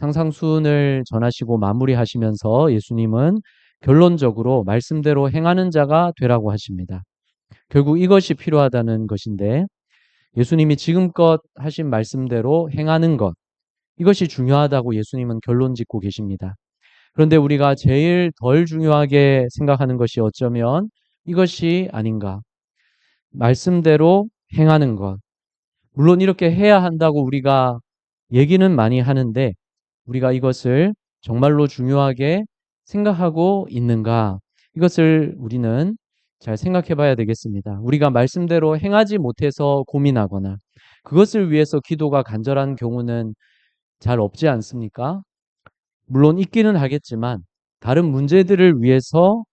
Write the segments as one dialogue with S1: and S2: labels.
S1: 상상순을 전하시고 마무리하시면서 예수님은 결론적으로 말씀대로 행하는 자가 되라고 하십니다. 결국 이것이 필요하다는 것인데 예수님이 지금껏 하신 말씀대로 행하는 것, 이것이 중요하다고 예수님은 결론 짓고 계십니다. 그런데 우리가 제일 덜 중요하게 생각하는 것이 어쩌면 이것이 아닌가. 말씀대로 행하는 것. 물론 이렇게 해야 한다고 우리가 얘기는 많이 하는데 우리가 이것을 정말로 중요하게 생각하고 있는가? 이것을 우리는 잘 생각해 봐야 되겠습니다. 우리가 말씀대로 행하지 못해서 고민하거나 그것을 위해서 기도가 간절한 경우는 잘 없지 않습니까? 물론 있기는 하겠지만 다른 문제들을 위해서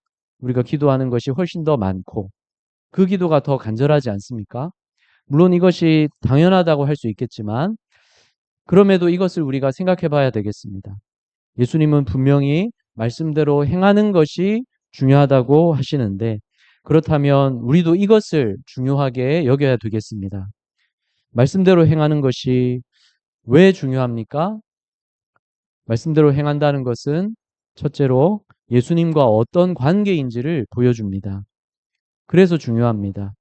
S1: 우리가 기도하는 것이 훨씬 더 많고 그 기도가 더 간절하지 않습니까? 물론 이것이 당연하다고 할 수 있겠지만 그럼에도 이것을 우리가 생각해 봐야 되겠습니다. 예수님은 분명히 말씀대로 행하는 것이 중요하다고 하시는데 그렇다면 우리도 이것을 중요하게 여겨야 되겠습니다. 말씀대로 행하는 것이 왜 중요합니까? 말씀대로 행한다는 것은 첫째로 예수님과 어떤 관계인지를 보여줍니다. 그래서 중요합니다.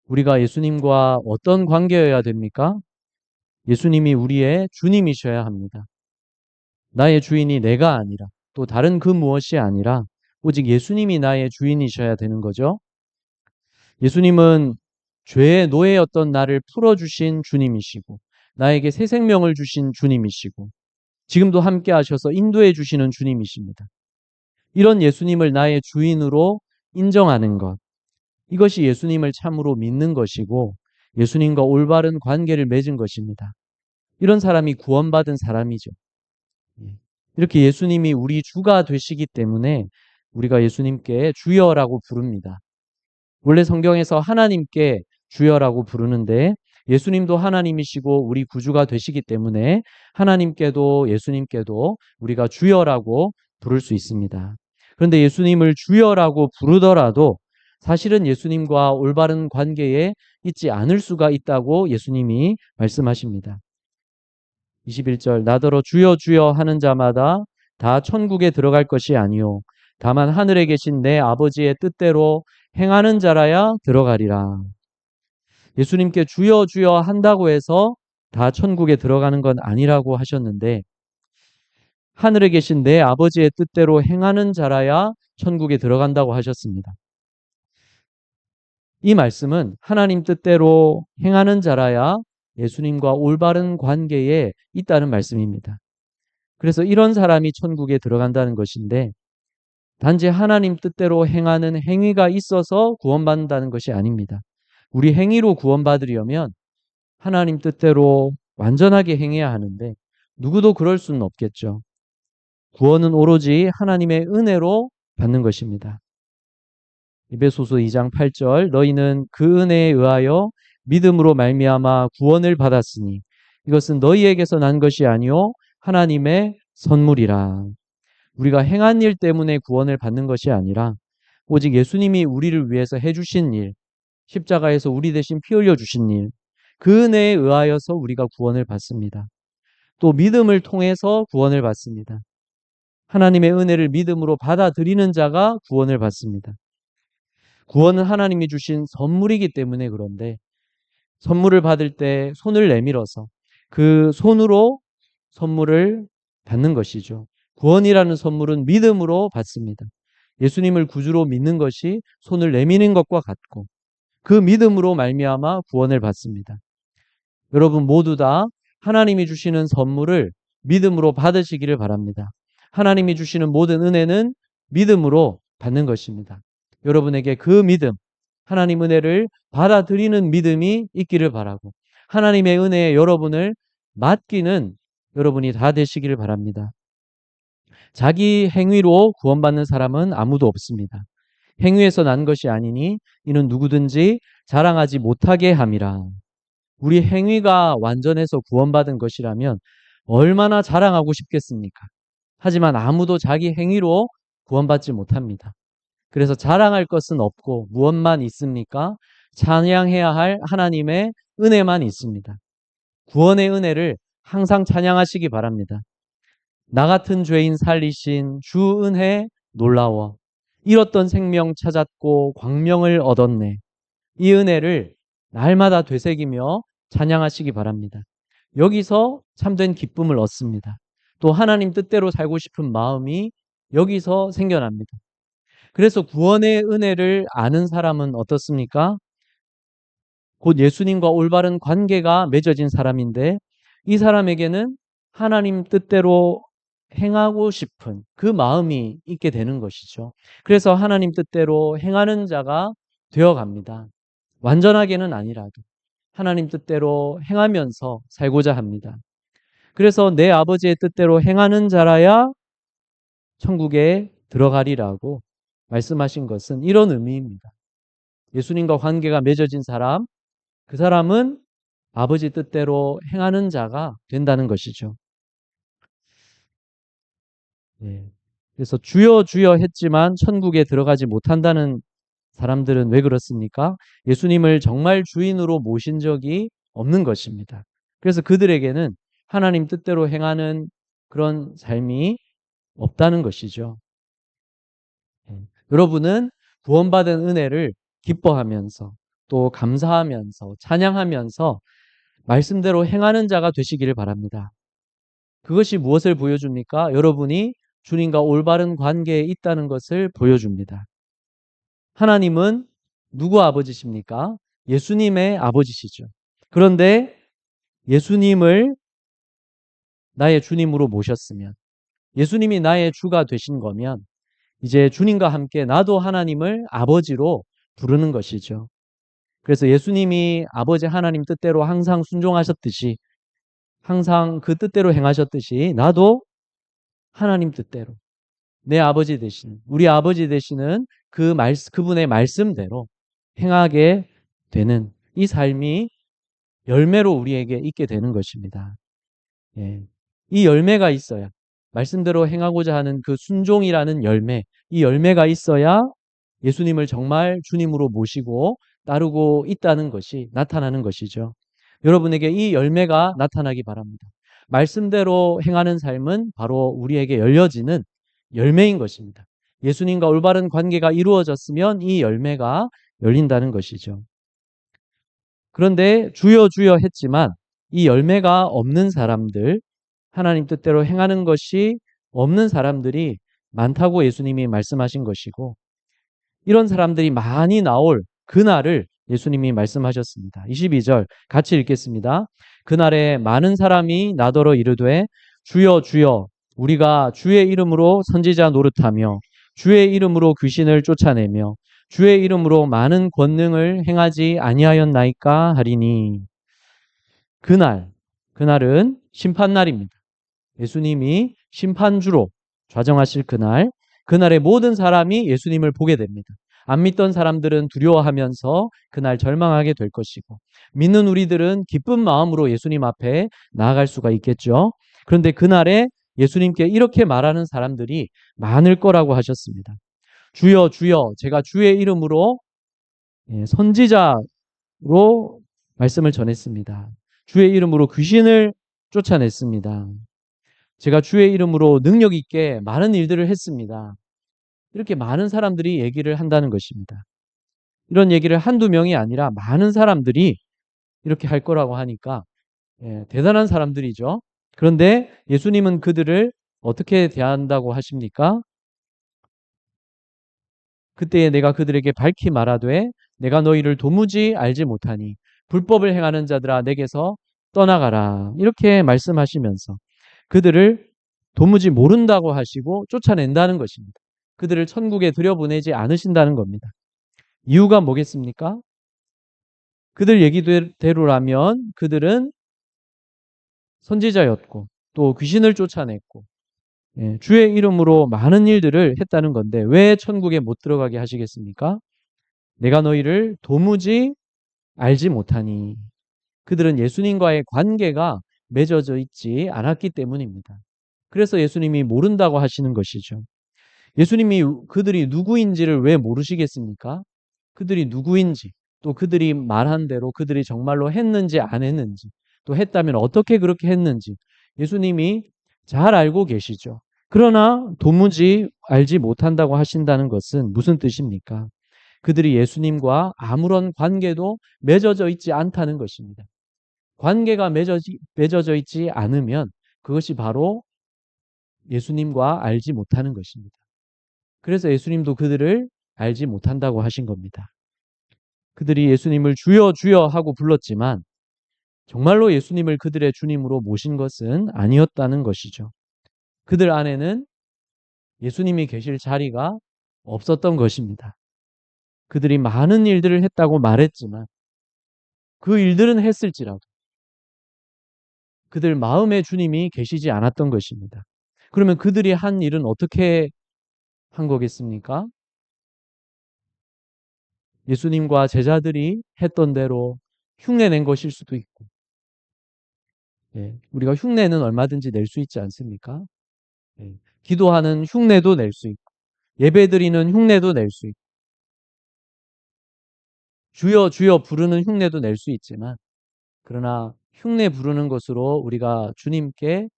S1: 우리가 예수님과 어떤 관계여야 됩니까? 예수님이 우리의 주님이셔야 합니다. 나의 주인이 내가 아니라 또 다른 그 무엇이 아니라 오직 예수님이 나의 주인이셔야 되는 거죠. 예수님은 죄의 노예였던 나를 풀어주신 주님이시고 나에게 새 생명을 주신 주님이시고 지금도 함께 하셔서 인도해 주시는 주님이십니다. 이런 예수님을 나의 주인으로 인정하는 것, 이것이 예수님을 참으로 믿는 것이고 예수님과 올바른 관계를 맺은 것입니다. 이런 사람이 구원받은 사람이죠. 이렇게 예수님이 우리 주가 되시기 때문에 우리가 예수님께 주여라고 부릅니다. 원래 성경에서 하나님께 주여라고 부르는데 예수님도 하나님이시고 우리 구주가 되시기 때문에 하나님께도 예수님께도 우리가 주여라고 부를 수 있습니다. 그런데 예수님을 주여라고 부르더라도 사실은 예수님과 올바른 관계에 있지 않을 수가 있다고 예수님이 말씀하십니다. 21절 나더러 주여 주여 하는 자마다 다 천국에 들어갈 것이 아니요 다만 하늘에 계신 내 아버지의 뜻대로 행하는 자라야 들어가리라. 예수님께 주여 주여 한다고 해서 다 천국에 들어가는 건 아니라고 하셨는데 하늘에 계신 내 아버지의 뜻대로 행하는 자라야 천국에 들어간다고 하셨습니다. 이 말씀은 하나님 뜻대로 행하는 자라야 예수님과 올바른 관계에 있다는 말씀입니다. 그래서 이런 사람이 천국에 들어간다는 것인데 단지 하나님 뜻대로 행하는 행위가 있어서 구원받는다는 것이 아닙니다. 우리 행위로 구원받으려면 하나님 뜻대로 완전하게 행해야 하는데 누구도 그럴 수는 없겠죠. 구원은 오로지 하나님의 은혜로 받는 것입니다. 에베소서 2장 8절 너희는 그 은혜에 의하여 믿음으로 말미암아 구원을 받았으니 이것은 너희에게서 난 것이 아니요 하나님의 선물이라. 우리가 행한 일 때문에 구원을 받는 것이 아니라 오직 예수님이 우리를 위해서 해주신 일, 십자가에서 우리 대신 피 흘려 주신 일, 그 은혜에 의하여서 우리가 구원을 받습니다. 또 믿음을 통해서 구원을 받습니다. 하나님의 은혜를 믿음으로 받아들이는 자가 구원을 받습니다. 구원은 하나님이 주신 선물이기 때문에 그런데 선물을 받을 때 손을 내밀어서 그 손으로 선물을 받는 것이죠. 구원이라는 선물은 믿음으로 받습니다. 예수님을 구주로 믿는 것이 손을 내미는 것과 같고 그 믿음으로 말미암아 구원을 받습니다. 여러분 모두 다 하나님이 주시는 선물을 믿음으로 받으시기를 바랍니다. 하나님이 주시는 모든 은혜는 믿음으로 받는 것입니다. 여러분에게 그 믿음, 하나님 은혜를 받아들이는 믿음이 있기를 바라고 하나님의 은혜에 여러분을 맡기는 여러분이 다 되시기를 바랍니다. 자기 행위로 구원받는 사람은 아무도 없습니다. 행위에서 난 것이 아니니 이는 누구든지 자랑하지 못하게 함이라. 우리 행위가 완전해서 구원받은 것이라면 얼마나 자랑하고 싶겠습니까? 하지만 아무도 자기 행위로 구원받지 못합니다. 그래서 자랑할 것은 없고 무엇만 있습니까? 찬양해야 할 하나님의 은혜만 있습니다. 구원의 은혜를 항상 찬양하시기 바랍니다. 나 같은 죄인 살리신 주 은혜 놀라워. 잃었던 생명 찾았고 광명을 얻었네. 이 은혜를 날마다 되새기며 찬양하시기 바랍니다. 여기서 참된 기쁨을 얻습니다. 또 하나님 뜻대로 살고 싶은 마음이 여기서 생겨납니다. 그래서 구원의 은혜를 아는 사람은 어떻습니까? 곧 예수님과 올바른 관계가 맺어진 사람인데 이 사람에게는 하나님 뜻대로 행하고 싶은 그 마음이 있게 되는 것이죠. 그래서 하나님 뜻대로 행하는 자가 되어 갑니다. 완전하게는 아니라도 하나님 뜻대로 행하면서 살고자 합니다. 그래서 내 아버지의 뜻대로 행하는 자라야 천국에 들어가리라고 말씀하신 것은 이런 의미입니다. 예수님과 관계가 맺어진 사람, 그 사람은 아버지 뜻대로 행하는 자가 된다는 것이죠. 예. 그래서 주여 주여 했지만 천국에 들어가지 못한다는 사람들은 왜 그렇습니까? 예수님을 정말 주인으로 모신 적이 없는 것입니다. 그래서 그들에게는 하나님 뜻대로 행하는 그런 삶이 없다는 것이죠. 예. 여러분은 구원받은 은혜를 기뻐하면서 또 감사하면서 찬양하면서 말씀대로 행하는 자가 되시기를 바랍니다. 그것이 무엇을 보여줍니까? 여러분이 주님과 올바른 관계에 있다는 것을 보여줍니다. 하나님은 누구 아버지십니까? 예수님의 아버지시죠. 그런데 예수님을 나의 주님으로 모셨으면, 예수님이 나의 주가 되신 거면 이제 주님과 함께 나도 하나님을 아버지로 부르는 것이죠. 그래서 예수님이 아버지 하나님 뜻대로 항상 순종하셨듯이, 항상 그 뜻대로 행하셨듯이 나도 하나님 뜻대로 내 아버지 되시는, 우리 아버지 되시는 그분의 말씀대로 행하게 되는 이 삶이 열매로 우리에게 있게 되는 것입니다. 예. 이 열매가 있어야, 말씀대로 행하고자 하는 그 순종이라는 열매, 이 열매가 있어야 예수님을 정말 주님으로 모시고 따르고 있다는 것이 나타나는 것이죠. 여러분에게 이 열매가 나타나기 바랍니다. 말씀대로 행하는 삶은 바로 우리에게 열려지는 열매인 것입니다. 예수님과 올바른 관계가 이루어졌으면 이 열매가 열린다는 것이죠. 그런데 주여 주여 했지만 이 열매가 없는 사람들, 하나님 뜻대로 행하는 것이 없는 사람들이 많다고 예수님이 말씀하신 것이고, 이런 사람들이 많이 나올 그날을 예수님이 말씀하셨습니다. 22절 같이 읽겠습니다. 그날에 많은 사람이 나더러 이르되 주여 주여 우리가 주의 이름으로 선지자 노릇하며 주의 이름으로 귀신을 쫓아내며 주의 이름으로 많은 권능을 행하지 아니하였나이까 하리니. 그날은 심판날입니다. 예수님이 심판주로 좌정하실 그날에 모든 사람이 예수님을 보게 됩니다. 안 믿던 사람들은 두려워하면서 그날 절망하게 될 것이고, 믿는 우리들은 기쁜 마음으로 예수님 앞에 나아갈 수가 있겠죠. 그런데 그날에 예수님께 이렇게 말하는 사람들이 많을 거라고 하셨습니다. 주여 주여 제가 주의 이름으로 선지자로 말씀을 전했습니다. 주의 이름으로 귀신을 쫓아냈습니다. 제가 주의 이름으로 능력 있게 많은 일들을 했습니다. 이렇게 많은 사람들이 얘기를 한다는 것입니다. 이런 얘기를 한두 명이 아니라 많은 사람들이 이렇게 할 거라고 하니까 대단한 사람들이죠. 그런데 예수님은 그들을 어떻게 대한다고 하십니까? 그때에 내가 그들에게 밝히 말하되 내가 너희를 도무지 알지 못하니 불법을 행하는 자들아 내게서 떠나가라. 이렇게 말씀하시면서 그들을 도무지 모른다고 하시고 쫓아낸다는 것입니다. 그들을 천국에 들여보내지 않으신다는 겁니다. 이유가 뭐겠습니까? 그들 얘기대로라면 그들은 선지자였고 또 귀신을 쫓아냈고 주의 이름으로 많은 일들을 했다는 건데 왜 천국에 못 들어가게 하시겠습니까? 내가 너희를 도무지 알지 못하니. 그들은 예수님과의 관계가 맺어져 있지 않았기 때문입니다. 그래서 예수님이 모른다고 하시는 것이죠. 예수님이 그들이 누구인지를 왜 모르시겠습니까? 그들이 누구인지, 또 그들이 말한 대로 그들이 정말로 했는지 안 했는지, 또 했다면 어떻게 그렇게 했는지 예수님이 잘 알고 계시죠. 그러나 도무지 알지 못한다고 하신다는 것은 무슨 뜻입니까? 그들이 예수님과 아무런 관계도 맺어져 있지 않다는 것입니다. 관계가 맺어져 있지 않으면 그것이 바로 예수님과 알지 못하는 것입니다. 그래서 예수님도 그들을 알지 못한다고 하신 겁니다. 그들이 예수님을 주여 주여 하고 불렀지만 정말로 예수님을 그들의 주님으로 모신 것은 아니었다는 것이죠. 그들 안에는 예수님이 계실 자리가 없었던 것입니다. 그들이 많은 일들을 했다고 말했지만 그 일들은 했을지라도 그들 마음에 주님이 계시지 않았던 것입니다. 그러면 그들이 한 일은 어떻게 한 거겠습니까? 예수님과 제자들이 했던 대로 흉내낸 것일 수도 있고, 예, 우리가 흉내는 얼마든지 낼 수 있지 않습니까? 예, 기도하는 흉내도 낼 수 있고, 예배드리는 흉내도 낼 수 있고, 주여 주여 부르는 흉내도 낼 수 있지만, 그러나 흉내 부르는 것으로 우리가 주님께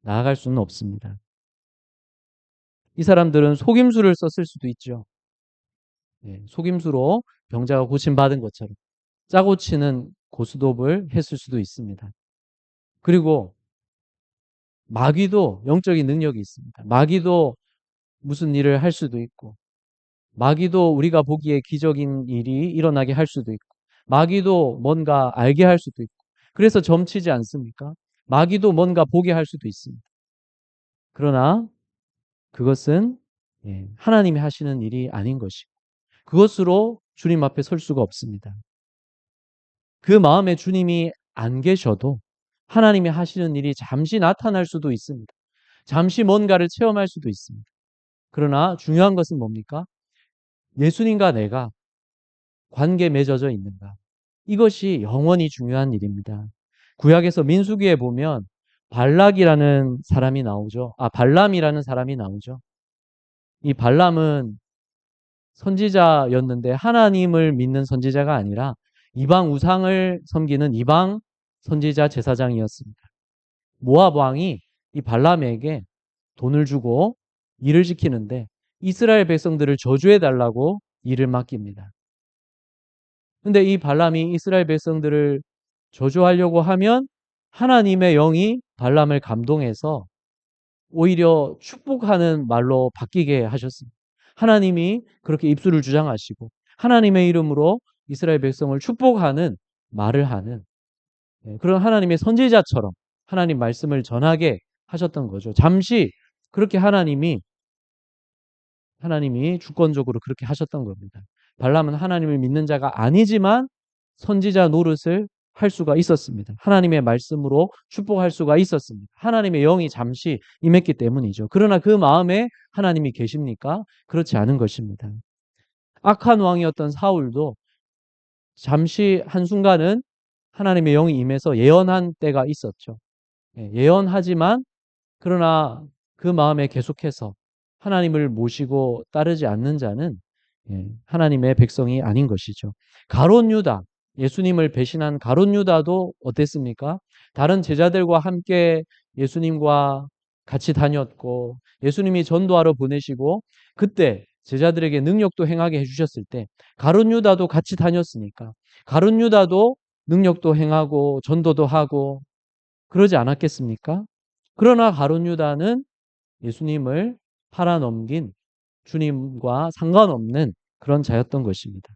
S1: 나아갈 수는 없습니다. 이 사람들은 속임수를 썼을 수도 있죠. 예, 속임수로 병자가 고침받은 것처럼 짜고 치는 고스톱을 했을 수도 있습니다. 그리고 마귀도 영적인 능력이 있습니다. 마귀도 무슨 일을 할 수도 있고, 마귀도 우리가 보기에 기적인 일이 일어나게 할 수도 있고, 마귀도 뭔가 알게 할 수도 있고, 그래서 점치지 않습니까? 마귀도 뭔가 보게 할 수도 있습니다. 그러나 그것은 하나님이 하시는 일이 아닌 것이고, 그것으로 주님 앞에 설 수가 없습니다. 그 마음에 주님이 안 계셔도 하나님이 하시는 일이 잠시 나타날 수도 있습니다. 잠시 뭔가를 체험할 수도 있습니다. 그러나 중요한 것은 뭡니까? 예수님과 내가 관계 맺어져 있는가? 이것이 영원히 중요한 일입니다. 구약에서 민수기에 보면 발락이라는 사람이 나오죠. 발람이라는 사람이 나오죠. 이 발람은 선지자였는데 하나님을 믿는 선지자가 아니라 이방 우상을 섬기는 이방 선지자 제사장이었습니다. 모압 왕이 이 발람에게 돈을 주고 일을 시키는데 이스라엘 백성들을 저주해 달라고 일을 맡깁니다. 근데 이 발람이 이스라엘 백성들을 저주하려고 하면 하나님의 영이 발람을 감동해서 오히려 축복하는 말로 바뀌게 하셨습니다. 하나님이 그렇게 입술을 주장하시고 하나님의 이름으로 이스라엘 백성을 축복하는 말을 하는 그런 하나님의 선지자처럼 하나님 말씀을 전하게 하셨던 거죠. 잠시 그렇게 하나님이 주권적으로 그렇게 하셨던 겁니다. 발람은 하나님을 믿는 자가 아니지만 선지자 노릇을 할 수가 있었습니다. 하나님의 말씀으로 축복할 수가 있었습니다. 하나님의 영이 잠시 임했기 때문이죠. 그러나 그 마음에 하나님이 계십니까? 그렇지 않은 것입니다. 악한 왕이었던 사울도 잠시 한순간은 하나님의 영이 임해서 예언한 때가 있었죠. 예언하지만 그러나 그 마음에 계속해서 하나님을 모시고 따르지 않는 자는 하나님의 백성이 아닌 것이죠. 가룟 유다, 예수님을 배신한 가룟 유다도 어땠습니까? 다른 제자들과 함께 예수님과 같이 다녔고 예수님이 전도하러 보내시고 그때 제자들에게 능력도 행하게 해주셨을 때 가룟 유다도 같이 다녔으니까 가룟 유다도 능력도 행하고 전도도 하고 그러지 않았겠습니까? 그러나 가룟 유다는 예수님을 팔아넘긴 주님과 상관없는 그런 자였던 것입니다.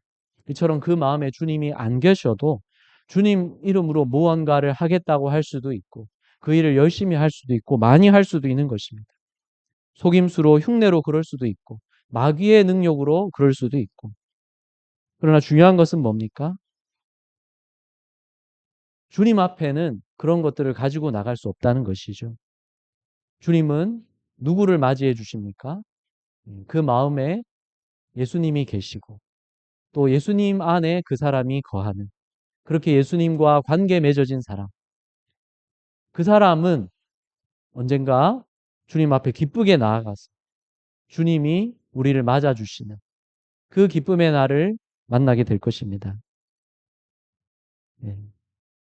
S1: 이처럼 그 마음에 주님이 안 계셔도 주님 이름으로 무언가를 하겠다고 할 수도 있고 그 일을 열심히 할 수도 있고 많이 할 수도 있는 것입니다. 속임수로 흉내로 그럴 수도 있고 마귀의 능력으로 그럴 수도 있고 그러나 중요한 것은 뭡니까? 주님 앞에는 그런 것들을 가지고 나갈 수 없다는 것이죠. 주님은 누구를 맞이해 주십니까? 그 마음에 예수님이 계시고 또 예수님 안에 그 사람이 거하는 그렇게 예수님과 관계 맺어진 사람. 그 사람은 언젠가 주님 앞에 기쁘게 나아가서 주님이 우리를 맞아주시는 그 기쁨의 날을 만나게 될 것입니다. 네.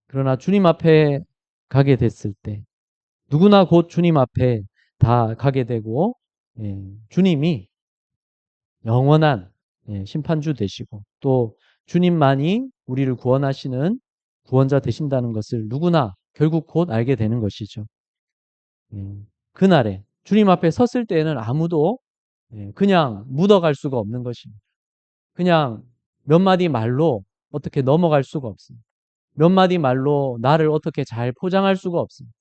S1: 그러나 주님 앞에 가게 됐을 때 누구나 곧 주님 앞에 다 가게 되고, 주님이 영원한 심판주 되시고 또 주님만이 우리를 구원하시는 구원자 되신다는 것을 누구나 결국 곧 알게 되는 것이죠. 그날에 주님 앞에 섰을 때에는 아무도 그냥 묻어갈 수가 없는 것입니다. 그냥 몇 마디 말로 어떻게 넘어갈 수가 없습니다. 몇 마디 말로 나를 어떻게 잘 포장할 수가 없습니다.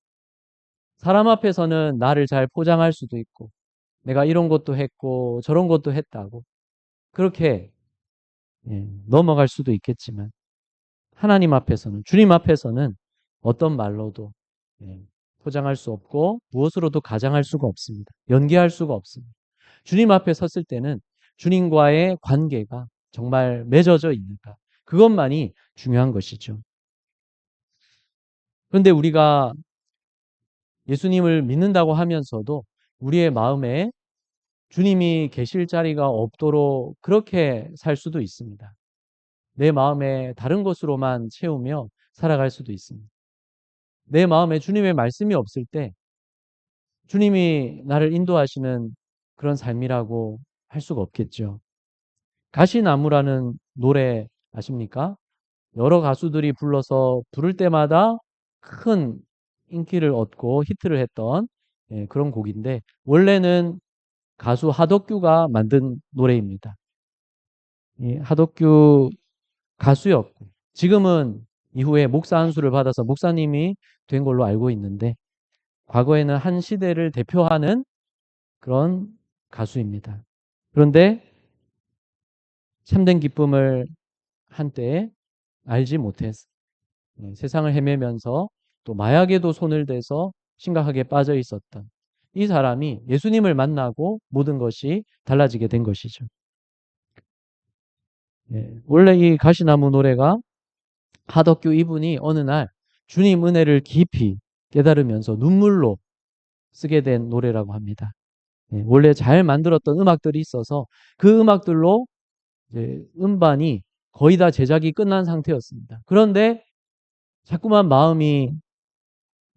S1: 사람 앞에서는 나를 잘 포장할 수도 있고 내가 이런 것도 했고 저런 것도 했다고 그렇게 넘어갈 수도 있겠지만 하나님 앞에서는 주님 앞에서는 어떤 말로도 예, 포장할 수 없고 무엇으로도 가장할 수가 없습니다. 연기할 수가 없습니다. 주님 앞에 섰을 때는 주님과의 관계가 정말 맺어져 있는가 그것만이 중요한 것이죠. 그런데 우리가 예수님을 믿는다고 하면서도 우리의 마음에 주님이 계실 자리가 없도록 그렇게 살 수도 있습니다. 내 마음에 다른 것으로만 채우며 살아갈 수도 있습니다. 내 마음에 주님의 말씀이 없을 때 주님이 나를 인도하시는 그런 삶이라고 할 수가 없겠죠. 가시나무라는 노래 아십니까? 여러 가수들이 불러서 부를 때마다 큰 인기를 얻고 히트를 했던 그런 곡인데 원래는 가수 하덕규가 만든 노래입니다. 이 하덕규 가수였고 지금은 이후에 목사 안수를 받아서 목사님이 된 걸로 알고 있는데 과거에는 한 시대를 대표하는 그런 가수입니다. 그런데 참된 기쁨을 한때 알지 못해서 세상을 헤매면서 또 마약에도 손을 대서 심각하게 빠져 있었던 이 사람이 예수님을 만나고 모든 것이 달라지게 된 것이죠. 원래 이 가시나무 노래가 하덕규 이분이 어느 날 주님 은혜를 깊이 깨달으면서 눈물로 쓰게 된 노래라고 합니다. 원래 잘 만들었던 음악들이 있어서 그 음악들로 이제 음반이 거의 다 제작이 끝난 상태였습니다. 그런데 자꾸만 마음이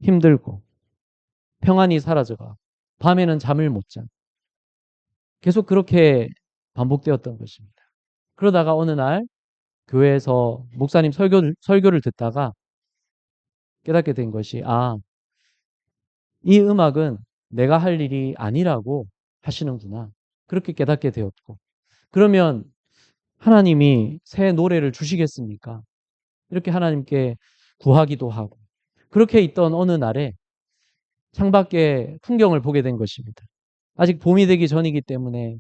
S1: 힘들고 평안이 사라져가 밤에는 잠을 못 잔. 계속 그렇게 반복되었던 것입니다. 그러다가 어느 날 교회에서 목사님 설교를 듣다가 깨닫게 된 것이 이 음악은 내가 할 일이 아니라고 하시는구나. 그렇게 깨닫게 되었고 그러면 하나님이 새 노래를 주시겠습니까? 이렇게 하나님께 구하기도 하고 그렇게 있던 어느 날에 창밖에 풍경을 보게 된 것입니다. 아직 봄이 되기 전이기 때문에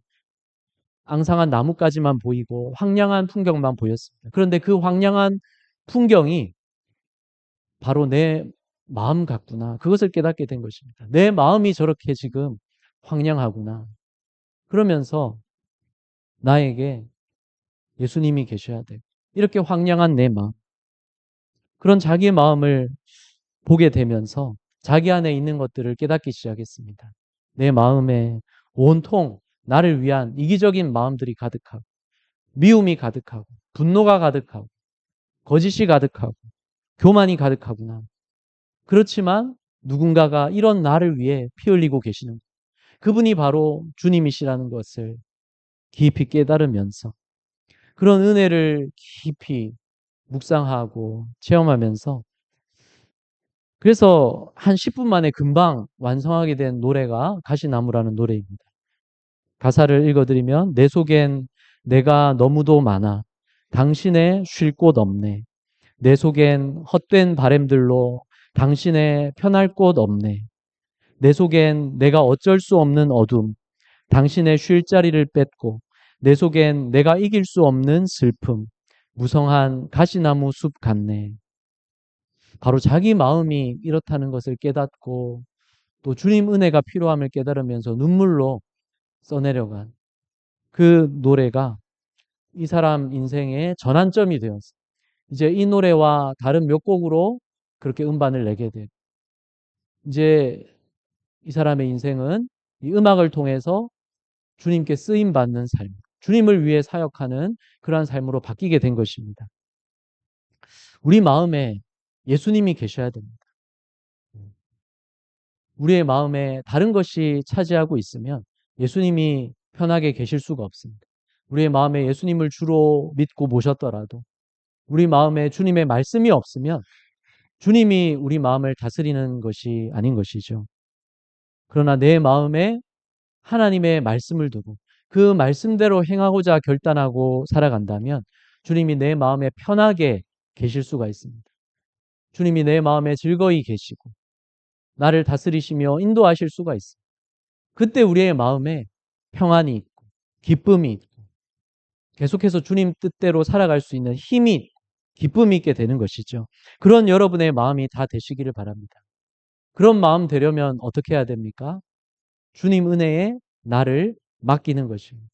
S1: 앙상한 나뭇가지만 보이고 황량한 풍경만 보였습니다. 그런데 그 황량한 풍경이 바로 내 마음 같구나. 그것을 깨닫게 된 것입니다. 내 마음이 저렇게 지금 황량하구나. 그러면서 나에게 예수님이 계셔야 돼. 이렇게 황량한 내 마음. 그런 자기의 마음을 보게 되면서 자기 안에 있는 것들을 깨닫기 시작했습니다. 내 마음에 온통 나를 위한 이기적인 마음들이 가득하고 미움이 가득하고 분노가 가득하고 거짓이 가득하고 교만이 가득하구나. 그렇지만 누군가가 이런 나를 위해 피 흘리고 계시는 그분이 바로 주님이시라는 것을 깊이 깨달으면서 그런 은혜를 깊이 묵상하고 체험하면서 그래서 한 10분 만에 금방 완성하게 된 노래가 가시나무라는 노래입니다. 가사를 읽어드리면 내 속엔 내가 너무도 많아 당신의 쉴 곳 없네. 내 속엔 헛된 바램들로 당신의 편할 곳 없네. 내 속엔 내가 어쩔 수 없는 어둠, 당신의 쉴 자리를 뺏고 내 속엔 내가 이길 수 없는 슬픔, 무성한 가시나무 숲 같네. 바로 자기 마음이 이렇다는 것을 깨닫고 또 주님 은혜가 필요함을 깨달으면서 눈물로 써내려간 그 노래가 이 사람 인생의 전환점이 되었어요. 이제 이 노래와 다른 몇 곡으로 그렇게 음반을 내게 되고 이제 이 사람의 인생은 이 음악을 통해서 주님께 쓰임 받는 삶, 주님을 위해 사역하는 그러한 삶으로 바뀌게 된 것입니다. 우리 마음에 예수님이 계셔야 됩니다. 우리의 마음에 다른 것이 차지하고 있으면 예수님이 편하게 계실 수가 없습니다. 우리의 마음에 예수님을 주로 믿고 모셨더라도 우리 마음에 주님의 말씀이 없으면 주님이 우리 마음을 다스리는 것이 아닌 것이죠. 그러나 내 마음에 하나님의 말씀을 두고 그 말씀대로 행하고자 결단하고 살아간다면 주님이 내 마음에 편하게 계실 수가 있습니다. 주님이 내 마음에 즐거이 계시고 나를 다스리시며 인도하실 수가 있습니다. 그때 우리의 마음에 평안이 있고 기쁨이 있고 계속해서 주님 뜻대로 살아갈 수 있는 힘이 있고 기쁨이 있게 되는 것이죠. 그런 여러분의 마음이 다 되시기를 바랍니다. 그런 마음 되려면 어떻게 해야 됩니까? 주님 은혜에 나를 맡기는 것입니다.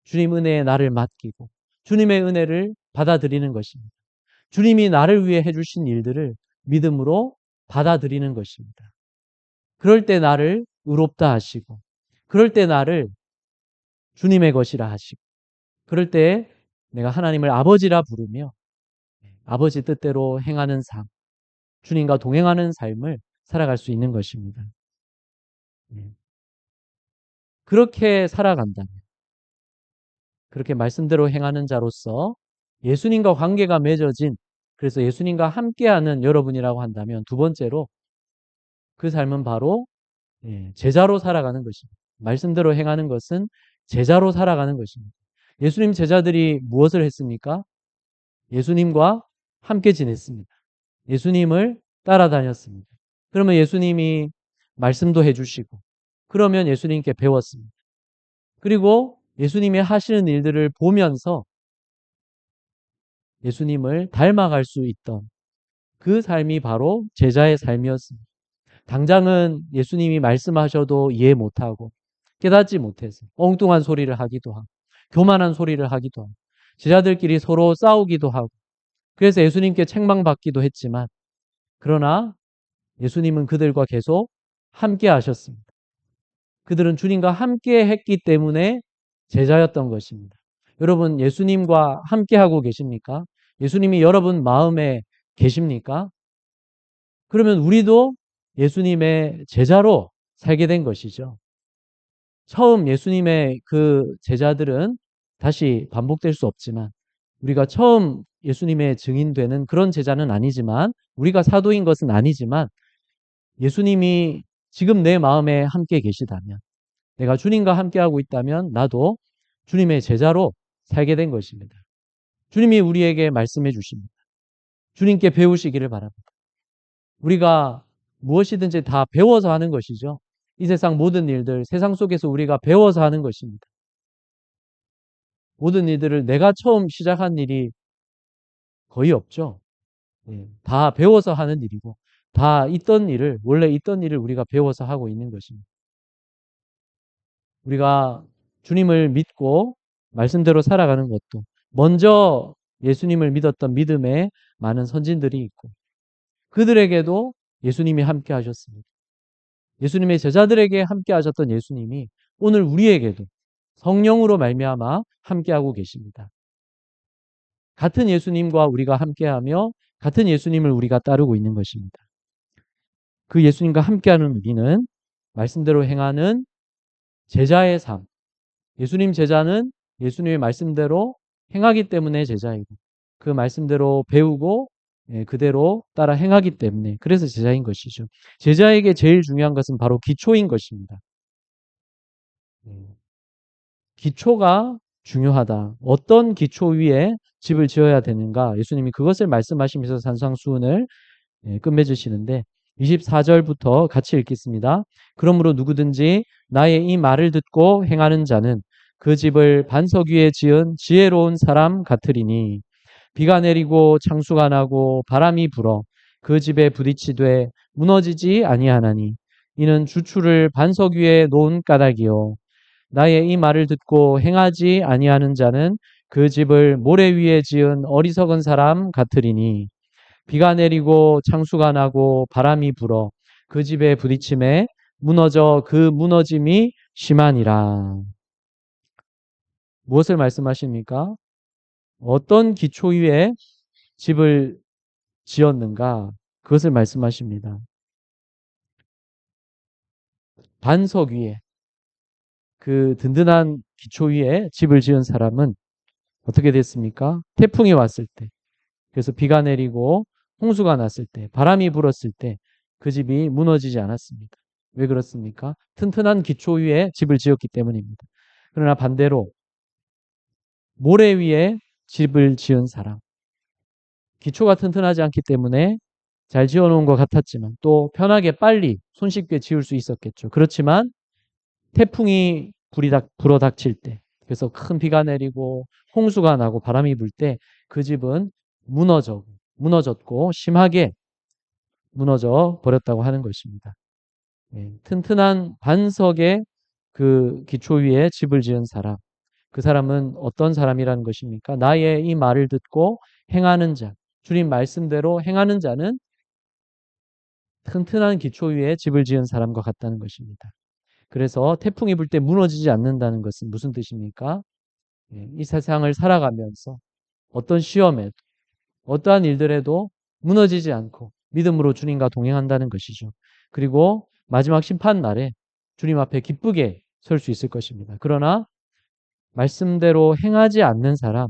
S1: 주님 은혜에 나를 맡기고 주님의 은혜를 받아들이는 것입니다. 주님이 나를 위해 해주신 일들을 믿음으로 받아들이는 것입니다. 그럴 때 나를 의롭다 하시고 그럴 때 나를 주님의 것이라 하시고 그럴 때 내가 하나님을 아버지라 부르며 아버지 뜻대로 행하는 삶, 주님과 동행하는 삶을 살아갈 수 있는 것입니다. 그렇게 살아간다면 그렇게 말씀대로 행하는 자로서 예수님과 관계가 맺어진 그래서 예수님과 함께하는 여러분이라고 한다면 두 번째로 그 삶은 바로 제자로 살아가는 것입니다. 말씀대로 행하는 것은 제자로 살아가는 것입니다. 예수님 제자들이 무엇을 했습니까? 예수님과 함께 지냈습니다. 예수님을 따라다녔습니다. 그러면 예수님이 말씀도 해주시고 그러면 예수님께 배웠습니다. 그리고 예수님이 하시는 일들을 보면서 예수님을 닮아갈 수 있던 그 삶이 바로 제자의 삶이었습니다. 당장은 예수님이 말씀하셔도 이해 못하고 깨닫지 못해서 엉뚱한 소리를 하기도 하고 교만한 소리를 하기도 하고 제자들끼리 서로 싸우기도 하고 그래서 예수님께 책망받기도 했지만 그러나 예수님은 그들과 계속 함께 하셨습니다. 그들은 주님과 함께 했기 때문에 제자였던 것입니다. 여러분 예수님과 함께 하고 계십니까? 예수님이 여러분 마음에 계십니까? 그러면 우리도 예수님의 제자로 살게 된 것이죠. 처음 예수님의 그 제자들은 다시 반복될 수 없지만 우리가 처음 예수님의 증인되는 그런 제자는 아니지만 우리가 사도인 것은 아니지만 예수님이 지금 내 마음에 함께 계시다면 내가 주님과 함께하고 있다면 나도 주님의 제자로 살게 된 것입니다. 주님이 우리에게 말씀해 주십니다. 주님께 배우시기를 바랍니다. 우리가 무엇이든지 다 배워서 하는 것이죠. 이 세상 모든 일들, 세상 속에서 우리가 배워서 하는 것입니다. 모든 일들을 내가 처음 시작한 일이 거의 없죠. 다 배워서 하는 일이고, 다 있던 일을, 원래 있던 일을 우리가 배워서 하고 있는 것입니다. 우리가 주님을 믿고 말씀대로 살아가는 것도 먼저 예수님을 믿었던 믿음의 많은 선진들이 있고, 그들에게도 예수님이 함께 하셨습니다. 예수님의 제자들에게 함께 하셨던 예수님이 오늘 우리에게도 성령으로 말미암아 함께하고 계십니다. 같은 예수님과 우리가 함께하며 같은 예수님을 우리가 따르고 있는 것입니다. 그 예수님과 함께하는 우리는 말씀대로 행하는 제자의 삶. 예수님 제자는 예수님의 말씀대로 행하기 때문에 제자이고 그 말씀대로 배우고 그대로 따라 행하기 때문에 그래서 제자인 것이죠. 제자에게 제일 중요한 것은 바로 기초인 것입니다. 기초가 중요하다. 어떤 기초 위에 집을 지어야 되는가? 예수님이 그것을 말씀하시면서 산상수훈을 끝맺으시는데 24절부터 같이 읽겠습니다. 그러므로 누구든지 나의 이 말을 듣고 행하는 자는 그 집을 반석 위에 지은 지혜로운 사람 같으리니 비가 내리고 창수가 나고 바람이 불어 그 집에 부딪히되 무너지지 아니하나니 이는 주추를 반석 위에 놓은 까닭이요 나의 이 말을 듣고 행하지 아니하는 자는 그 집을 모래 위에 지은 어리석은 사람 같으리니 비가 내리고 창수가 나고 바람이 불어 그 집에 부딪힘에 무너져 그 무너짐이 심하니라. 무엇을 말씀하십니까? 어떤 기초 위에 집을 지었는가? 그것을 말씀하십니다. 반석 위에 그 든든한 기초 위에 집을 지은 사람은 어떻게 됐습니까? 태풍이 왔을 때, 그래서 비가 내리고 홍수가 났을 때, 바람이 불었을 때 그 집이 무너지지 않았습니다. 왜 그렇습니까? 튼튼한 기초 위에 집을 지었기 때문입니다. 그러나 반대로 모래 위에 집을 지은 사람, 기초가 튼튼하지 않기 때문에 잘 지어놓은 것 같았지만 또 편하게 빨리 손쉽게 지을 수 있었겠죠. 그렇지만 태풍이 불어닥칠 때, 그래서 큰 비가 내리고 홍수가 나고 바람이 불 때 그 집은 무너졌고 심하게 무너져 버렸다고 하는 것입니다. 튼튼한 반석의 그 기초 위에 집을 지은 사람, 그 사람은 어떤 사람이라는 것입니까? 나의 이 말을 듣고 행하는 자, 주님 말씀대로 행하는 자는 튼튼한 기초 위에 집을 지은 사람과 같다는 것입니다. 그래서 태풍이 불 때 무너지지 않는다는 것은 무슨 뜻입니까? 이 세상을 살아가면서 어떤 시험에도 어떠한 일들에도 무너지지 않고 믿음으로 주님과 동행한다는 것이죠. 그리고 마지막 심판 날에 주님 앞에 기쁘게 설 수 있을 것입니다. 그러나 말씀대로 행하지 않는 사람,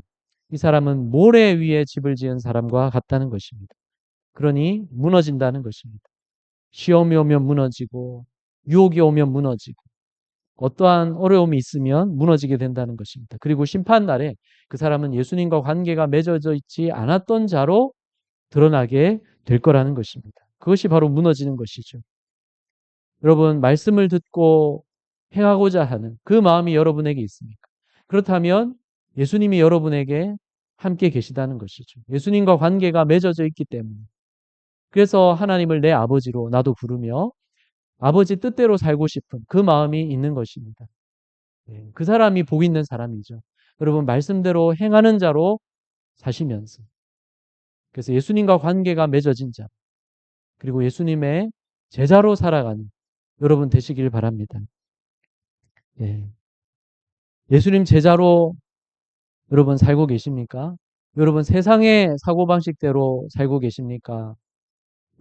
S1: 이 사람은 모래 위에 집을 지은 사람과 같다는 것입니다. 그러니 무너진다는 것입니다. 시험이 오면 무너지고 유혹이 오면 무너지고 어떠한 어려움이 있으면 무너지게 된다는 것입니다. 그리고 심판날에 그 사람은 예수님과 관계가 맺어져 있지 않았던 자로 드러나게 될 거라는 것입니다. 그것이 바로 무너지는 것이죠. 여러분, 말씀을 듣고 행하고자 하는 그 마음이 여러분에게 있습니까? 그렇다면 예수님이 여러분에게 함께 계시다는 것이죠. 예수님과 관계가 맺어져 있기 때문에. 그래서 하나님을 내 아버지로 나도 부르며 아버지 뜻대로 살고 싶은 그 마음이 있는 것입니다. 그 사람이 복 있는 사람이죠. 여러분, 말씀대로 행하는 자로 사시면서, 그래서 예수님과 관계가 맺어진 자, 그리고 예수님의 제자로 살아가는 여러분 되시길 바랍니다. 예. 예수님 제자로 여러분 살고 계십니까? 여러분 세상의 사고방식대로 살고 계십니까?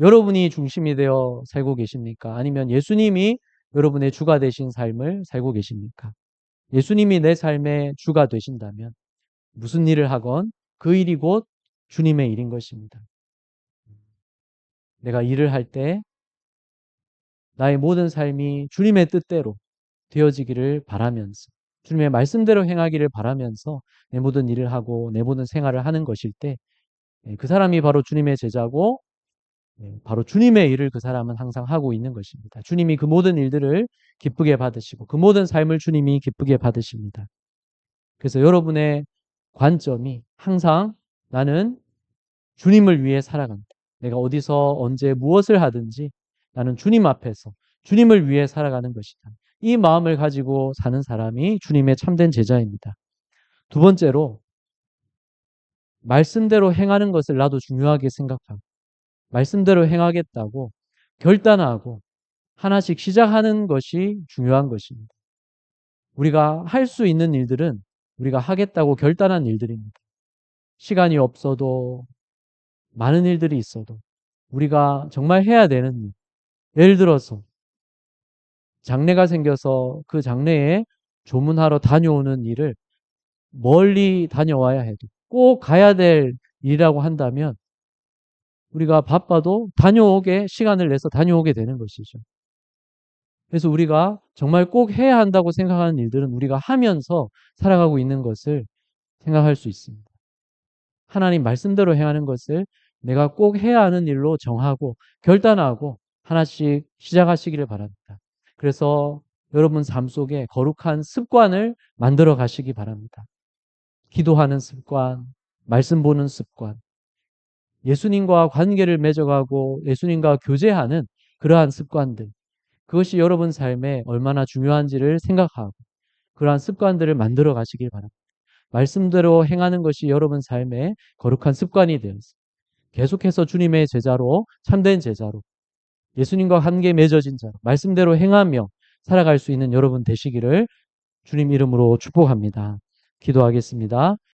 S1: 여러분이 중심이 되어 살고 계십니까? 아니면 예수님이 여러분의 주가 되신 삶을 살고 계십니까? 예수님이 내 삶의 주가 되신다면 무슨 일을 하건 그 일이 곧 주님의 일인 것입니다. 내가 일을 할 때 나의 모든 삶이 주님의 뜻대로 되어지기를 바라면서 주님의 말씀대로 행하기를 바라면서 내 모든 일을 하고 내 모든 생활을 하는 것일 때 그 사람이 바로 주님의 제자고 바로 주님의 일을 그 사람은 항상 하고 있는 것입니다. 주님이 그 모든 일들을 기쁘게 받으시고 그 모든 삶을 주님이 기쁘게 받으십니다. 그래서 여러분의 관점이 항상 나는 주님을 위해 살아간다. 내가 어디서 언제 무엇을 하든지 나는 주님 앞에서 주님을 위해 살아가는 것이다. 이 마음을 가지고 사는 사람이 주님의 참된 제자입니다. 두 번째로 말씀대로 행하는 것을 나도 중요하게 생각하고 말씀대로 행하겠다고 결단하고 하나씩 시작하는 것이 중요한 것입니다. 우리가 할 수 있는 일들은 우리가 하겠다고 결단한 일들입니다. 시간이 없어도 많은 일들이 있어도 우리가 정말 해야 되는 일. 예를 들어서 장례가 생겨서 그 장례에 조문하러 다녀오는 일을 멀리 다녀와야 해도 꼭 가야 될 일이라고 한다면 우리가 바빠도 시간을 내서 다녀오게 되는 것이죠. 그래서 우리가 정말 꼭 해야 한다고 생각하는 일들은 우리가 하면서 살아가고 있는 것을 생각할 수 있습니다. 하나님 말씀대로 행하는 것을 내가 꼭 해야 하는 일로 정하고 결단하고 하나씩 시작하시기를 바랍니다. 그래서 여러분 삶 속에 거룩한 습관을 만들어 가시기 바랍니다. 기도하는 습관, 말씀 보는 습관, 예수님과 관계를 맺어가고 예수님과 교제하는 그러한 습관들, 그것이 여러분 삶에 얼마나 중요한지를 생각하고 그러한 습관들을 만들어 가시길 바랍니다. 말씀대로 행하는 것이 여러분 삶에 거룩한 습관이 되어서 계속해서 주님의 제자로 참된 제자로 예수님과 함께 맺어진 자로 말씀대로 행하며 살아갈 수 있는 여러분 되시기를 주님 이름으로 축복합니다. 기도하겠습니다.